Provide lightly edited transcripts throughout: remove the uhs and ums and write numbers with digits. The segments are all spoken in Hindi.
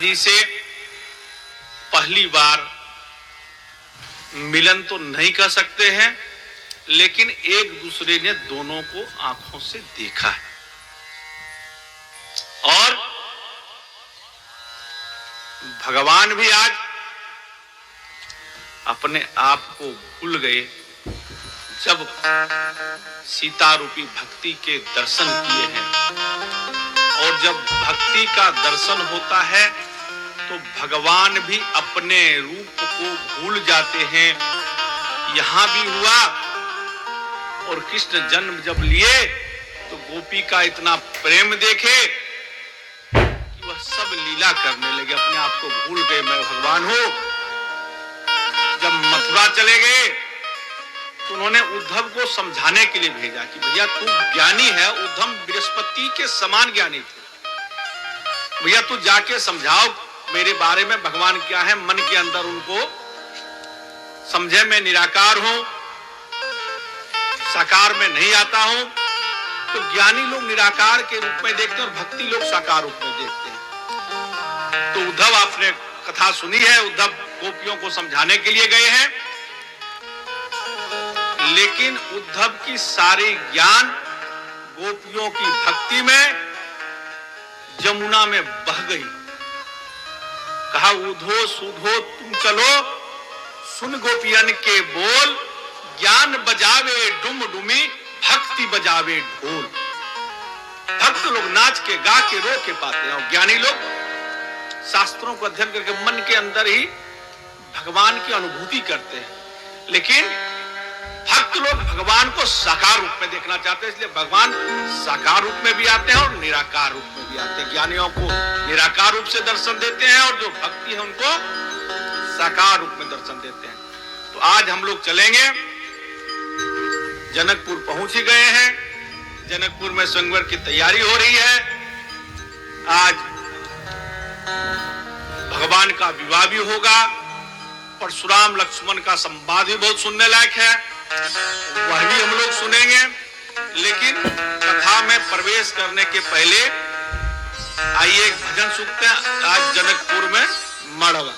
जी से पहली बार मिलन तो नहीं कर सकते हैं, लेकिन एक दूसरे ने दोनों को आंखों से देखा है और भगवान भी आज अपने आप को भूल गए जब सीता रूपी भक्ति के दर्शन किए हैं। और जब भक्ति का दर्शन होता है तो भगवान भी अपने रूप को भूल जाते हैं। यहां भी हुआ और कृष्ण जन्म जब लिए तो गोपी का इतना प्रेम देखे कि वह सब लीला करने लगे, अपने आप को भूल गए मैं भगवान हूं। जब मथुरा चले गए तो उन्होंने उद्धव को समझाने के लिए भेजा कि भैया तू ज्ञानी है। उद्धव बृहस्पति के समान ज्ञानी थे। भैया तू जाके समझाओ मेरे बारे में भगवान क्या है, मन के अंदर उनको समझे मैं निराकार हूं, साकार में नहीं आता हूं। तो ज्ञानी लोग निराकार के रूप में देखते हैं और भक्ति लोग साकार रूप में देखते हैं। तो उद्धव आपने कथा सुनी है, उद्धव गोपियों को समझाने के लिए गए हैं, लेकिन उद्धव की सारी ज्ञान गोपियों की भक्ति में जमुना में बह गई। कहा उधो सुधो तुम चलो, सुन गोपियन के बोल, ज्ञान बजावे डुम डुमी, भक्ति बजावे ढोल। भक्त लोग नाच के गा के रो के पाते हैं और ज्ञानी लोग शास्त्रों को अध्ययन करके मन के अंदर ही भगवान की अनुभूति करते हैं। लेकिन भक्त लोग भगवान को साकार रूप में देखना चाहते हैं, इसलिए भगवान साकार रूप में भी आते हैं और निराकार रूप में भी आते हैं। ज्ञानियों को निराकार रूप से दर्शन देते हैं और जो भक्ति है उनको साकार रूप में दर्शन देते हैं। तो आज हम लोग चलेंगे, जनकपुर पहुंच ही गए हैं। जनकपुर में स्वयंवर की तैयारी हो रही है। आज भगवान का विवाह भी होगा। परशुराम लक्ष्मण का संवाद भी बहुत सुनने लायक है, वह भी हम लोग सुनेंगे। लेकिन कथा में प्रवेश करने के पहले आइए एक भजन सुनते हैं। आज जनकपुर में मड़वा।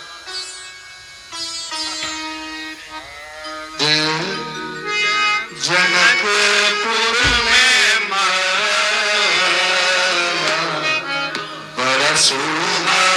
जनकपुर में बड़ा सुहावना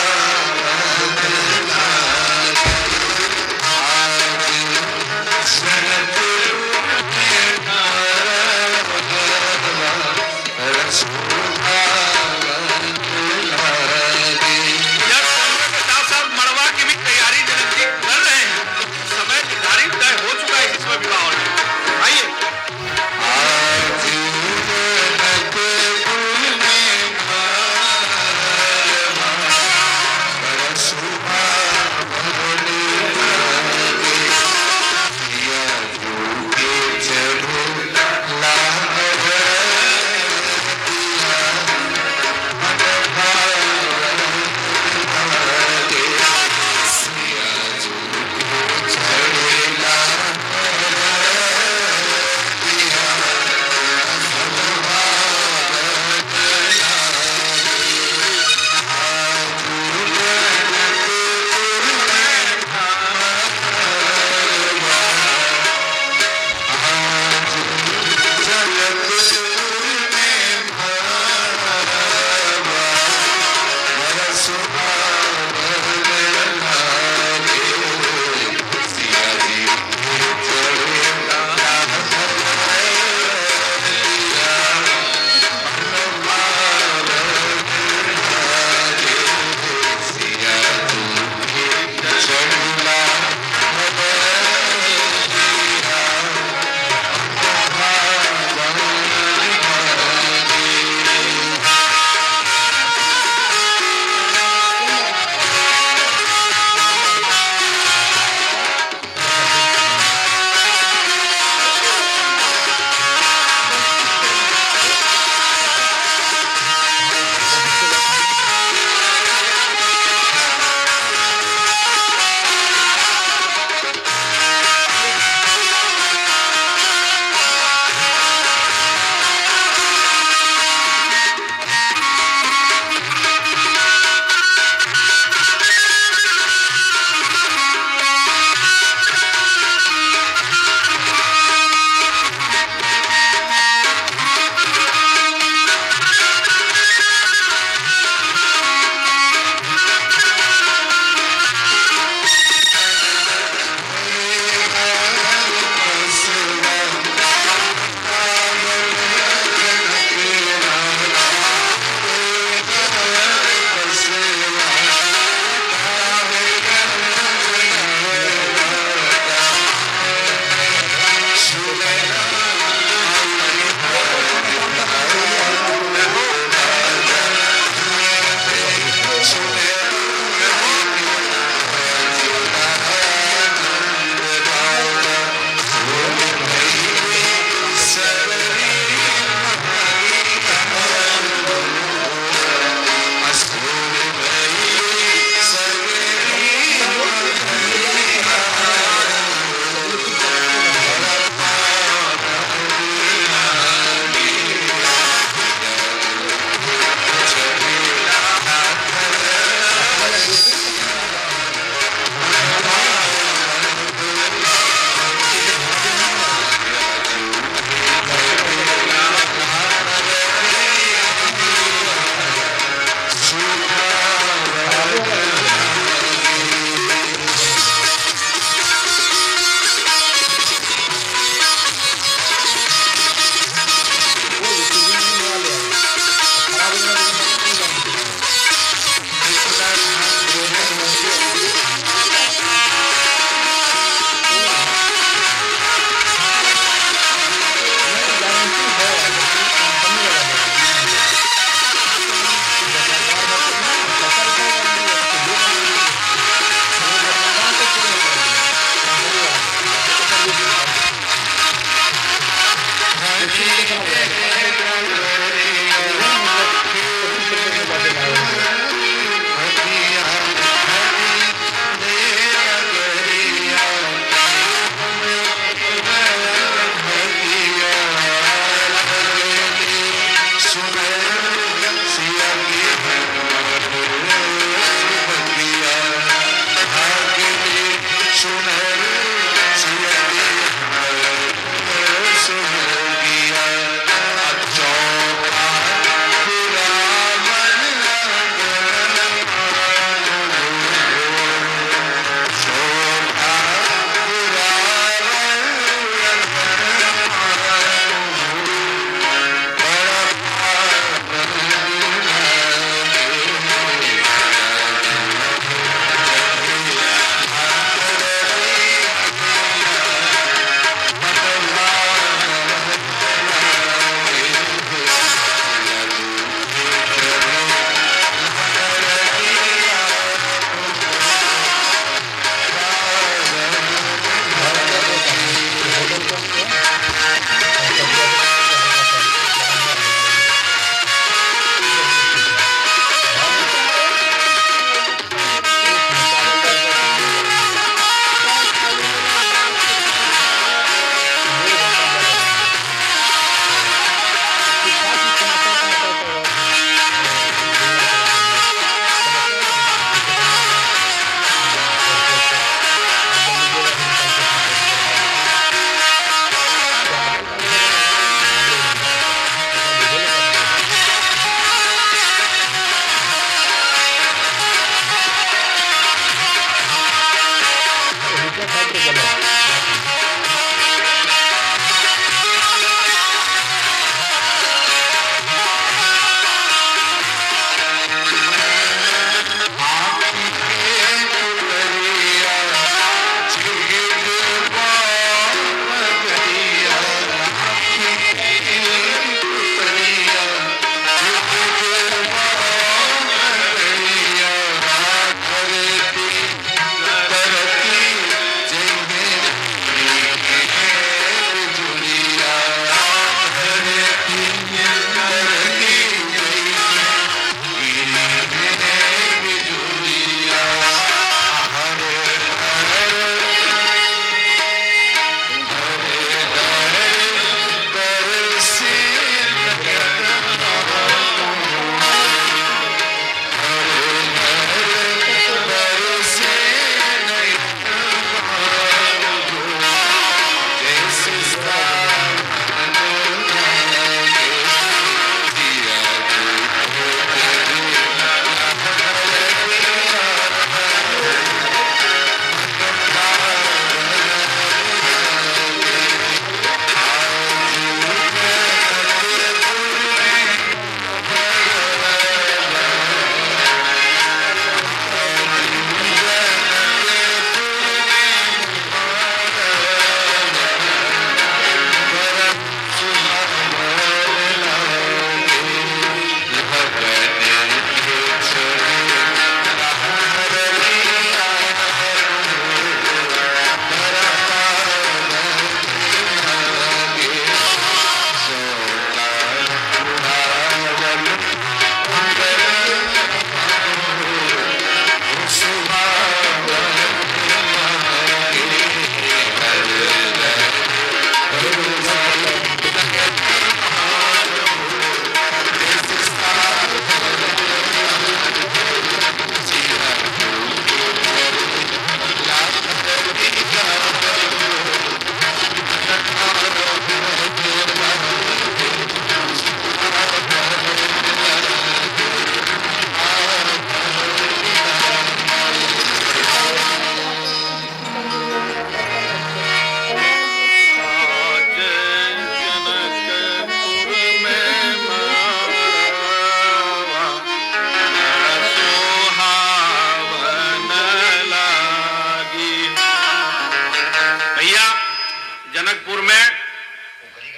समय निर्धारित तय हो चुका है, इसमें विवाह होना। आइए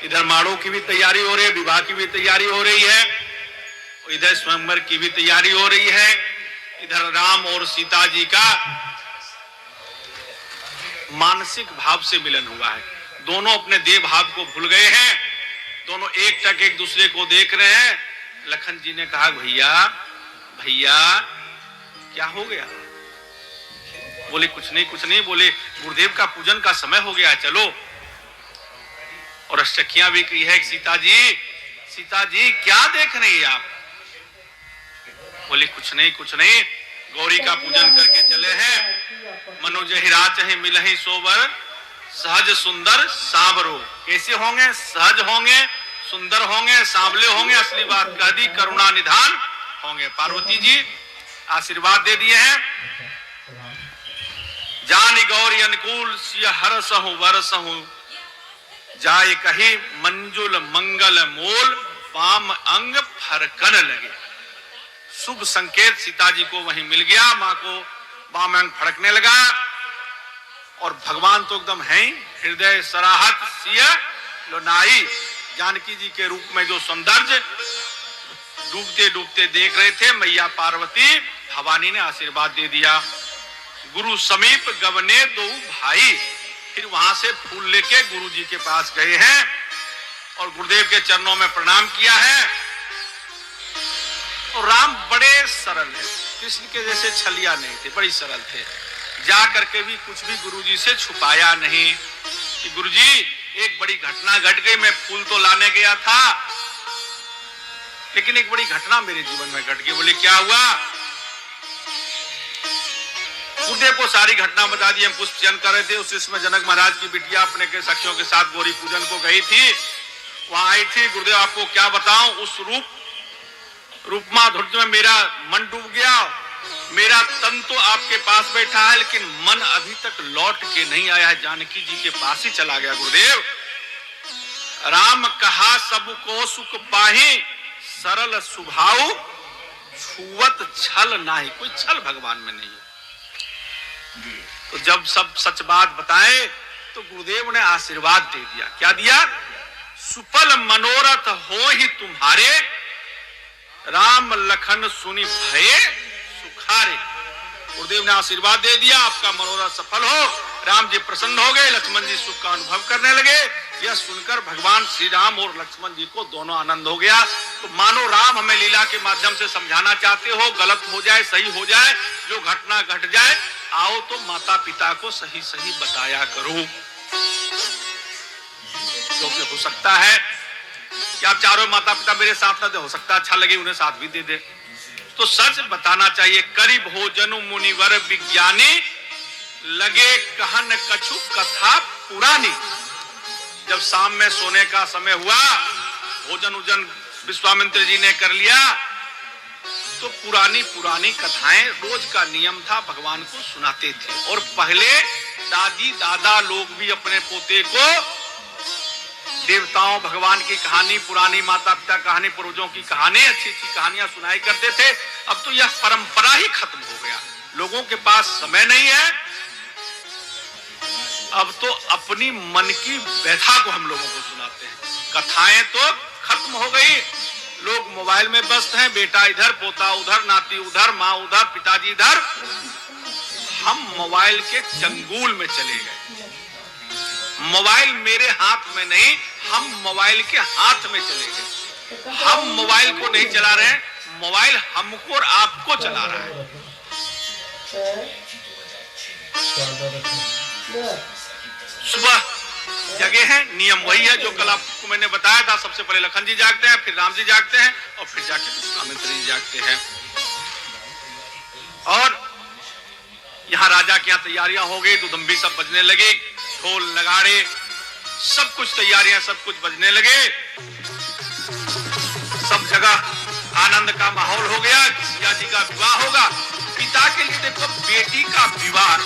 इधर माड़ों की भी तैयारी हो रही है, विवाह की भी तैयारी हो रही है, इधर स्वयंवर की भी तैयारी हो रही है, इधर राम और सीता जी का मानसिक भाव से मिलन हुआ है। दोनों अपने देह भाव को भूल गए हैं, दोनों एक टक एक दूसरे को देख रहे हैं। लखन जी ने कहा भैया भैया क्या हो गया? बोले कुछ नहीं। बोले गुरुदेव का पूजन का समय हो गया, चलो। और अष्टकियां भी कही है सीता जी क्या देख रही हैं आप? बोले कुछ नहीं, गौरी का पूजन करके चले हैं। मनोज हिराच है मिलहि सोबर, सहज सुंदर सांवरो। कैसे होंगे? सहज होंगे, सुंदर होंगे, सांवले होंगे, असली बात कह दी, करुणा निधान होंगे। पार्वती जी आशीर्वाद दे दिए हैं। जानी गौरी अनुकूल सिय हरसहु वरसहु, जाय कही मंजुल मंगल मोल, पाम अंग फरकन लगे। शुभ संकेत सीता जी को वहीं मिल गया, मां को बाम अंग फड़कने लगा। और भगवान तो एकदम है ही, हृदय सराहत सिय लोनाई। जानकी जी के रूप में जो सौंदर्य डूबते डूबते देख रहे थे, मैया पार्वती भवानी ने आशीर्वाद दे दिया। गुरु समीप गवने दो भाई, फिर वहां से फूल लेके गुरु जी के पास गए हैं और गुरुदेव के चरणों में प्रणाम किया है। और राम बड़े सरल है, कृष्ण के जैसे छलिया नहीं थे, बड़ी सरल थे। जा करके भी कुछ भी गुरुजी से छुपाया नहीं कि गुरुजी एक बड़ी घटना घट गई, मैं फूल तो लाने गया था लेकिन एक बड़ी घटना मेरे जीवन में घट गई। बोले क्या हुआ? गुरुदेव को सारी घटना बता दी। हम पुष्पचयन कर रहे थे, उस समय जनक महाराज की बिटिया अपने के सखियों के साथ गौरी पूजन को गई थी, वहां आई थी। गुरुदेव आपको क्या बताऊं, उस रूपमा धुर्त में मेरा मन डूब गया। मेरा तन तो आपके पास बैठा है लेकिन मन अभी तक लौट के नहीं आया है, जानकी जी के पास ही चला गया। गुरुदेव राम कहा सबको सुख पाही, सरल स्वभाव छुवत छल नाही। कोई छल भगवान में नहीं है। तो जब सब सच बात बताए तो गुरुदेव ने आशीर्वाद दे दिया। क्या दिया? सुफल मनोरथ हो ही तुम्हारे, राम लखन सुनी भये सुखारे। गुरुदेव ने आशीर्वाद दे दिया, आपका मनोरथ सफल हो। राम जी प्रसन्न हो गए, लक्ष्मण जी सुख का अनुभव करने लगे। यह सुनकर भगवान श्री राम और लक्ष्मण जी को दोनों आनंद हो गया। तो मानो राम हमें लीला के माध्यम से समझाना चाहते हो, गलत हो जाए सही हो जाए, जो घटना घट जाए, आओ तो माता पिता को सही सही बताया करो। क्योंकि हो सकता है कि आप चारों माता पिता मेरे साथ न दे, हो सकता है अच्छा लगे उन्हें साथ भी दे दे, तो सच बताना चाहिए। करी भोजन मुनिवर विज्ञानी, लगे कहन कछु कथा पुरानी। जब शाम में सोने का समय हुआ, भोजन उजन विश्वामित्र जी ने कर लिया, तो पुरानी पुरानी कथाएं रोज का नियम था भगवान को सुनाते थे। और पहले दादी दादा लोग भी अपने पोते को देवताओं भगवान की कहानी, पुरानी माता पिता कहानी, पूर्वजों की कहानी, अच्छी अच्छी कहानियां सुनाई करते थे। अब तो यह परंपरा ही खत्म हो गया, लोगों के पास समय नहीं है। अब तो अपनी मन की व्यथा को हम लोगों को सुनाते हैं। कथाएं तो खत्म हो गई, लोग मोबाइल में व्यस्त हैं, बेटा इधर, पोता उधर, नाती उधर, माँ उधर, पिताजी इधर। हम मोबाइल के चंगुल में चले गए। मोबाइल मेरे हाथ में नहीं, हम मोबाइल के हाथ में चले गए। हम मोबाइल को नहीं चला रहे हैं, मोबाइल हमको और आपको चला रहा है। सुबह जगह है, नियम वही है जो कल आपको मैंने बताया था। सबसे पहले लखन जी जागते हैं, फिर राम जी जागते हैं और फिर जाके विश्वामित्र जी जागते हैं। और यहाँ राजा की यहाँ तैयारियां हो गई, दुदंबी सब बजने लगे, ढोल नगाड़े सब कुछ तैयारियां, सब कुछ बजने लगे। सब जगह आनंद का माहौल हो गया। सिया जी का विवाह होगा। पिता के लिए देखो, बेटी का विवाह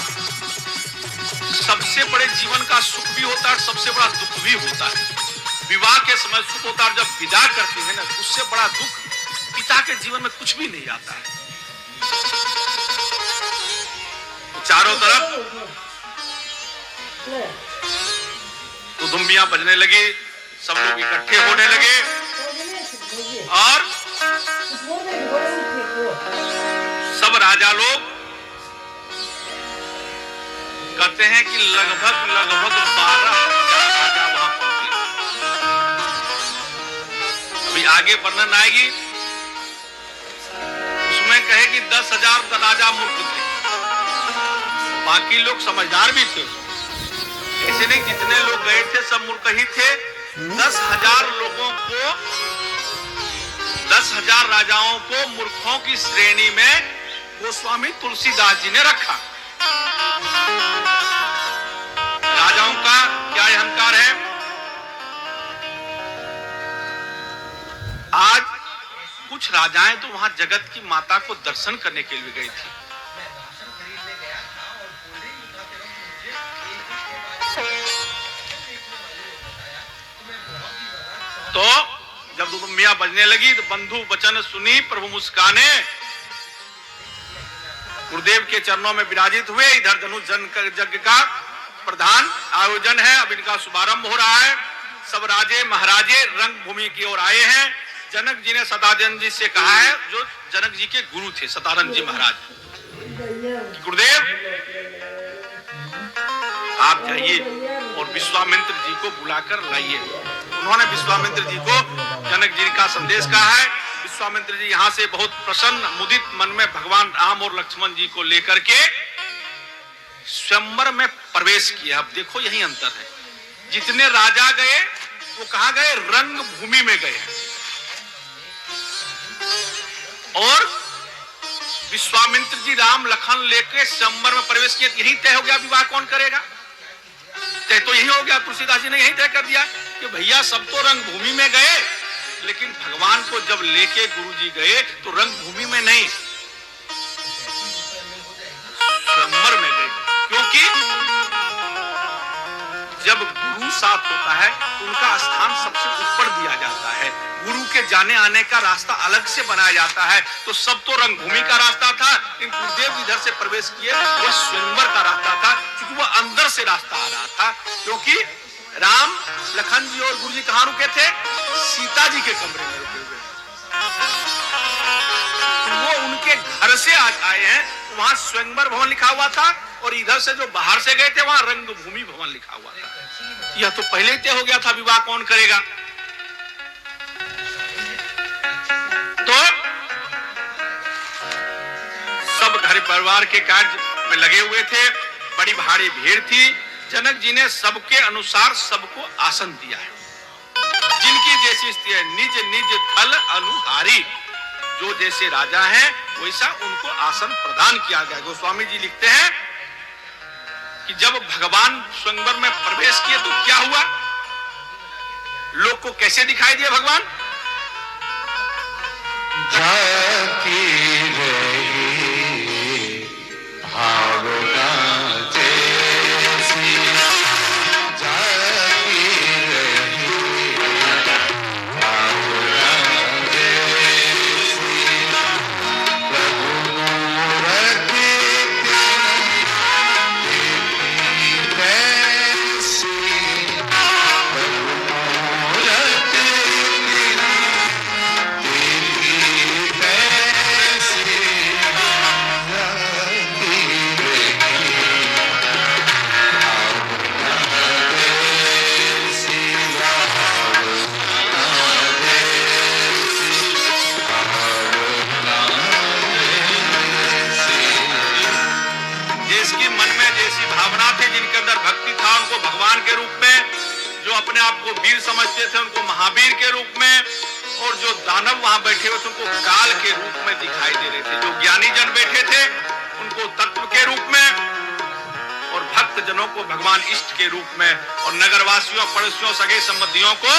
सबसे बड़े जीवन का सुख भी होता है, सबसे बड़ा दुख भी होता है। विवाह के समय सुख होता है, जब विदा करते हैं ना, उससे बड़ा दुख पिता के जीवन में कुछ भी नहीं आता है। चारों तरफ दुदुम्बियां बजने लगी, सब लोग इकट्ठे होने लगे और सब राजा लोग कहते हैं कि लगभग 12,000 राजा वहां पहुंचे। अभी आगे वर्णन आएगी, उसमें कहे कि 10,000 राजा मूर्ख थे, बाकी लोग समझदार भी थे। ऐसे नहीं जितने लोग गए थे सब मूर्ख ही थे। 10,000 लोगों को, 10,000 राजाओं को मूर्खों की श्रेणी में गोस्वामी तुलसीदास जी ने रखा। राजाओं का क्या अहंकार है। आज कुछ राजाएं तो वहां जगत की माता को दर्शन करने के लिए गई थी। तो जब दुमिया बजने लगी तो बंधु वचन सुनी प्रभु मुस्काने गुरुदेव के चरणों में विराजित हुए। इधर धनुष यज्ञ का प्रधान आयोजन है, अब इनका शुभारंभ हो रहा है। सब राजे महाराजे रंग भूमि की ओर आए हैं। जनक जी ने सदानंद जी से कहा है, जो जनक जी के गुरु थे सदानंद जी महाराज, गुरुदेव आप जाइए और विश्वामित्र जी को बुलाकर लाइए। उन्होंने विश्वामित्र जी को जनक जी का संदेश कहा है। विश्वामित्र जी यहाँ से बहुत प्रसन्न मुदित मन में भगवान राम और लक्ष्मण जी को लेकर के स्वयंवर में प्रवेश किया। अब देखो यही अंतर है, जितने राजा गए वो कहां गए, रंग भूमि में गए, और विश्वामित्र जी राम लखन लेके स्वयंवर में प्रवेश किए। यही तय हो गया विवाह कौन करेगा, तय तो यही हो गया। तुलसीदास जी ने यही तय कर दिया कि भैया सब तो रंग भूमि में गए, लेकिन भगवान को जब लेके गुरु जी गए तो रंग भूमि में नहीं, स्वयंवर में गए। क्योंकि जब गुरु साथ होता है तो उनका स्थान सबसे ऊपर दिया जाता है, गुरु के जाने आने का रास्ता अलग से बनाया जाता है। तो सब तो रंगभूमि का रास्ता था, इन गुरुदेव इधर से प्रवेश किए, वो स्वयंवर का रास्ता था, क्योंकि वो अंदर से रास्ता आ रहा था। क्योंकि राम लखन जी और गुरु जी कहां रुके थे, सीता जी के कमरे में रुके हुए, वो उनके घर से आज आए हैं। वहां स्वयंवर भवन लिखा हुआ था, और इधर से जो बाहर से गए थे वहां रंगभूमि भवन लिखा हुआ था। यह तो पहले ही तय हो गया था विवाह कौन करेगा। तो सब घर परिवार के कार्य में लगे हुए थे, बड़ी भारी भीड़ थी। जनक जी ने सबके अनुसार सबको आसन दिया है, जिनकी जैसी स्थिति है, निज निज थल अनुहारी, जो जैसे राजा हैं वैसा उनको आसन प्रदान किया गया। गोस्वामी जी लिखते हैं कि जब भगवान स्वयंवर में प्रवेश किए तो क्या हुआ, लोग को कैसे दिखाई दिए भगवान, जाकी रही भावना जैसी, जाकी रही भावना जैसी, प्रभु मूरत तैसी, प्रभु मूरत भगवान के रूप में, जो अपने आप को वीर समझते थे उनको महावीर के रूप में, और जो दानव वहां बैठे हुए थे उनको काल के रूप में दिखाई दे रहे थे। जो ज्ञानी जन बैठे थे उनको तत्व के रूप में, और भक्त जनों को भगवान इष्ट के रूप में, और नगरवासियों पड़ोसियों सगे संबंधियों को